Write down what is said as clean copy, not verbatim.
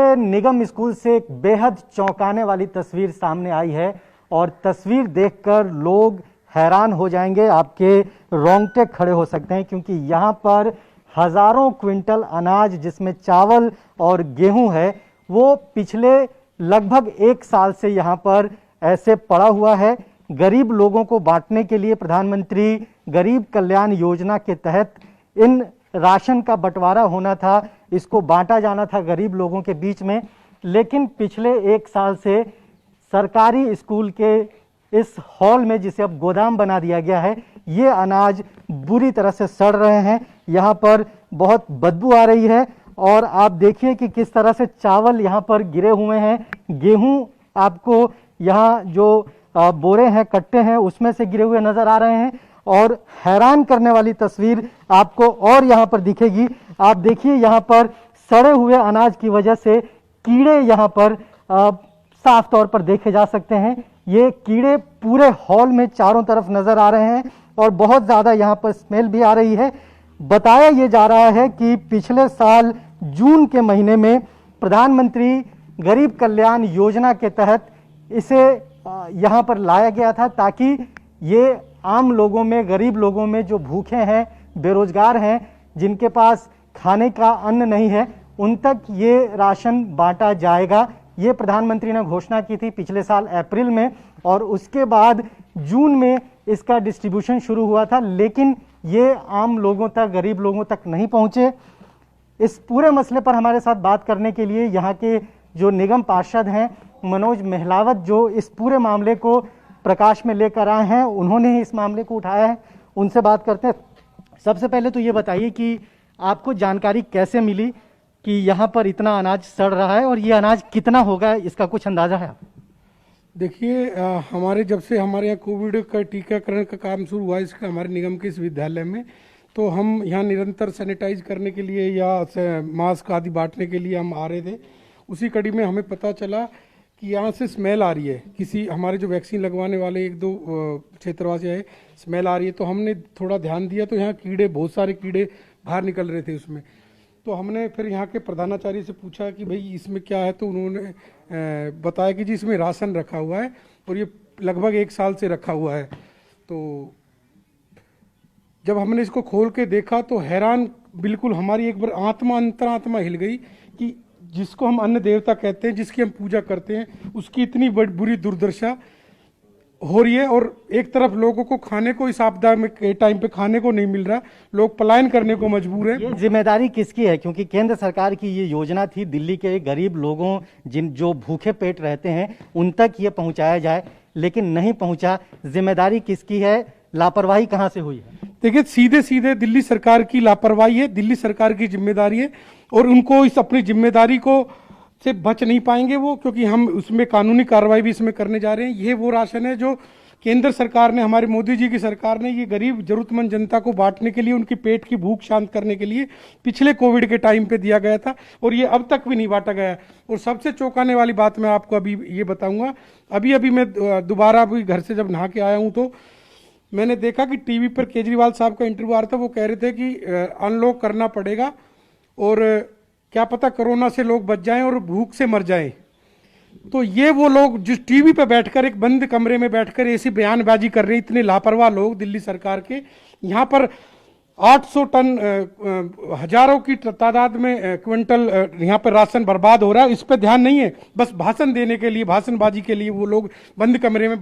निगम school से एक बेहद चौंकाने वाली तस्वीर सामने आई है और तस्वीर देखकर लोग हैरान हो जाएंगे, आपके रोंगटे खड़े हो सकते हैं, क्योंकि यहाँ पर हजारों क्विंटल अनाज जिसमें चावल और गेहूं है वो पिछले लगभग एक साल से यहाँ पर ऐसे पड़ा हुआ है। गरीब लोगों को बांटने के लिए प्रधानमंत्री गरीब कल्याण योजना के तहत इन राशन का बंटवारा होना था, इसको बांटा जाना था गरीब लोगों के बीच में, लेकिन पिछले एक साल से सरकारी स्कूल के इस हॉल में, जिसे अब गोदाम बना दिया गया है, ये अनाज बुरी तरह से सड़ रहे हैं। यहाँ पर बहुत बदबू आ रही है और आप देखिए कि किस तरह से चावल यहाँ पर गिरे हुए हैं, गेहूं आपको यहाँ जो बोरे हैं, कट्टे हैं, उसमें से गिरे हुए नजर आ रहे हैं। और हैरान करने वाली तस्वीर आपको और यहाँ पर दिखेगी। आप देखिए यहाँ पर सड़े हुए अनाज की वजह से कीड़े यहाँ पर साफ तौर पर देखे जा सकते हैं। ये कीड़े पूरे हॉल में चारों तरफ नजर आ रहे हैं और बहुत ज्यादा यहाँ पर स्मेल भी आ रही है। बताया ये जा रहा है कि पिछले साल जून के महीने में प्रधानमंत्री गरीब कल्याण योजना के तहत इसे यहाँ पर लाया गया था ताकि ये आम लोगों में, गरीब लोगों में जो भूखे हैं, बेरोजगार हैं, जिनके पास खाने का अन्न नहीं है, उन तक ये राशन बांटा जाएगा। ये प्रधानमंत्री ने घोषणा की थी पिछले साल अप्रैल में और उसके बाद जून में इसका डिस्ट्रीब्यूशन शुरू हुआ था, लेकिन ये आम लोगों तक, गरीब लोगों तक नहीं पहुंचे। इस पूरे मसले पर हमारे साथ बात करने के लिए यहाँ के जो निगम पार्षद हैं मनोज महलावत, जो इस पूरे मामले को प्रकाश में लेकर आए हैं, उन्होंने ही इस मामले को उठाया है, उनसे बात करते हैं। सबसे पहले तो ये बताइए कि आपको जानकारी कैसे मिली कि यहाँ पर इतना अनाज सड़ रहा है और ये अनाज कितना होगा, इसका कुछ अंदाजा है? देखिए, हमारे जब से हमारे यहाँ कोविड का टीकाकरण का काम शुरू हुआ इसका हमारे निगम के इस विद्यालय में, तो हम यहाँ निरंतर सैनिटाइज करने के लिए या मास्क आदि बांटने के लिए हम आ रहे थे। उसी कड़ी में हमें पता चला कि यहाँ से स्मेल आ रही है, किसी हमारे जो वैक्सीन लगवाने वाले एक दो क्षेत्रवासी है, स्मेल आ रही है। तो हमने थोड़ा ध्यान दिया तो यहाँ कीड़े, बहुत सारे कीड़े बाहर निकल रहे थे उसमें। तो हमने फिर यहाँ के प्रधानाचार्य से पूछा कि भाई इसमें क्या है, तो उन्होंने बताया कि जी इसमें राशन रखा हुआ है और ये लगभग एक साल से रखा हुआ है। तो जब हमने इसको खोल के देखा तो हैरान, बिल्कुल हमारी एक बार अंतरात्मा हिल गई कि जिसको हम अन्न देवता कहते हैं, जिसकी हम पूजा करते हैं, उसकी इतनी बुरी दुर्दशा हो रही है। और एक तरफ लोगों को खाने को इस आपदा में के टाइम पे खाने को नहीं मिल रहा, लोग पलायन करने को मजबूर हैं। ये जिम्मेदारी किसकी है? क्योंकि केंद्र सरकार की ये योजना थी दिल्ली के गरीब लोगों, जो भूखे पेट रहते हैं, उन तक ये पहुंचाया जाए, लेकिन नहीं पहुंचा। जिम्मेदारी किसकी है? लापरवाही कहां से हुई है? देखिए, सीधे सीधे दिल्ली सरकार की लापरवाही है, दिल्ली सरकार की जिम्मेदारी है और उनको इस अपनी जिम्मेदारी को से बच नहीं पाएंगे वो, क्योंकि हम उसमें कानूनी कार्रवाई भी इसमें करने जा रहे हैं। ये वो राशन है जो केंद्र सरकार ने, हमारे मोदी जी की सरकार ने, ये गरीब जरूरतमंद जनता को बांटने के लिए, उनकी पेट की भूख शांत करने के लिए पिछले कोविड के टाइम पे दिया गया था और ये अब तक भी नहीं बांटा गया। और सबसे चौंकाने वाली बात मैं आपको अभी ये बताऊंगा। अभी मैं दोबारा अभी घर से जब नहा के आया हूँ तो मैंने देखा कि टीवी पर केजरीवाल साहब का इंटरव्यू आ रहा था। वो कह रहे थे कि अनलॉक करना पड़ेगा और क्या पता कोरोना से लोग बच जाएं और भूख से मर जाएं। तो ये वो लोग जिस टीवी पे बैठकर, एक बंद कमरे में बैठकर ऐसी बयानबाजी कर रहे हैं, इतने लापरवाह लोग दिल्ली सरकार के। यहाँ पर 800 टन, हजारों की तादाद में क्विंटल यहाँ पर राशन बर्बाद हो रहा है, इस पर ध्यान नहीं है। बस भाषण देने के लिए, भाषणबाजी के लिए वो लोग बंद कमरे में